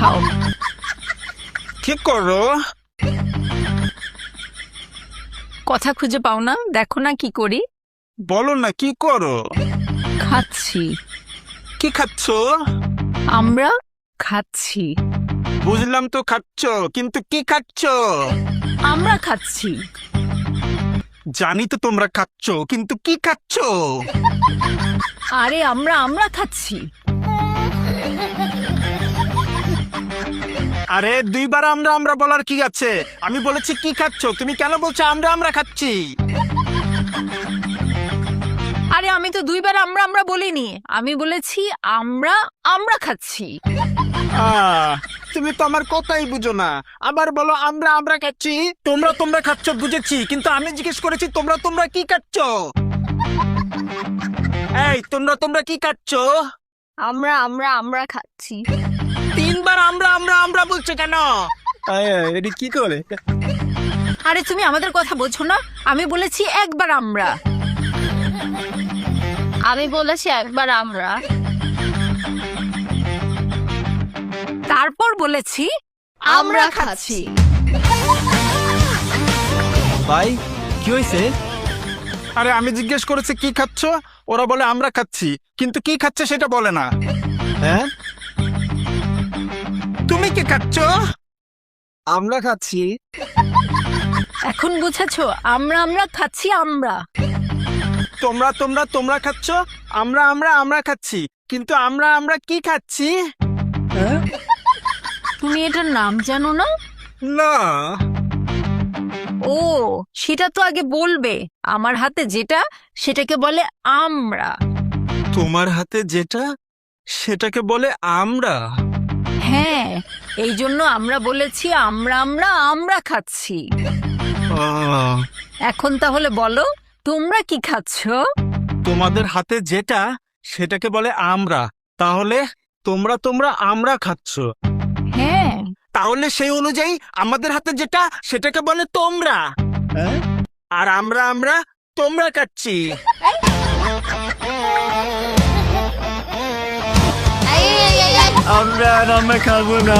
খাও। কি করো? কথা খুঁজে পাও না? দেখো না কি করি। বলো না কি করো? খাচ্ছি। কি খাচ্ছ? আমরা খাচ্ছি। বুঝলাম তো খাচ্ছ, কিন্তু কি খাচ্ছ? আমরা খাচ্ছি। জানি তো তোমরা খাচ্ছ, কিন্তু কি খাচ্ছ? আরে আমরা খাচ্ছি। আরে দুইবার আমরা বলার কি আছে? আমি বলেছি কি খাচ্ছ, তুমি কেন বলছো আমরা খাচ্ছি? আরে আমি তো দুইবার আমরা বলিনি, আমি বলেছি আমরা খাচ্ছি। তুমি তো আমার কথাই বুঝো না। আবার বলো আমরা খাচ্ছি। তোমরা খাচ্ছ বুঝেছি, কিন্তু আমি জিজ্ঞেস করেছি তোমরা কি খাচ্ছ? এই তোমরা কি খাচ্ছ? আমরা খাচ্ছি। তিনবার আমরা বলছো কেন? এটা কি করে? আরে তুমি আমাদের কথা বোঝো না? আমি বলেছি একবার আমরা। আমি বলেছি একবার আমরা। তারপর বলেছি আমরা খাচ্ছি। ভাই কি হয়েছে? আরে আমি জিজ্ঞেস করেছি কি খাচ্ছ, ওরা বলে আমরা খাচ্ছি, কিন্তু কি খাচ্ছে সেটা বলে না। হ্যাঁ তুমি কি খাচ্ছ? আমরা খাচ্ছি। এখন বুঝেছো? আমরা খাচ্ছি। আমরা তোমরা খাচ্ছ, আমরা খাচ্ছি, কিন্তু আমরা কি খাচ্ছি? হ্যাঁ? তুমি এটার নাম জানো না? না। ও, সেটা তো আগে বলবে। আমার হাতে যেটা সেটাকে বলে আমরা। তোমার হাতে যেটা সেটাকে বলে আমরা? হ্যাঁ, এই জন্য আমরা বলেছি আমরা খাচ্ছি। আহ, এখন তাহলে বলো তোমরা কি খাচ্ছ? তোমাদের হাতে যেটা সেটাকে বলে আমরা, তাহলে তোমরা আমরা খাচ্ছ। হ্যাঁ, তাহলে সেই অনুযায়ী আমাদের হাতে যেটা সেটাকে বলে তোমরা, হ্যাঁ? আর আমরা তোমরা খাচ্ছি। এই, এই, এই, এই, আমরা খাবো না।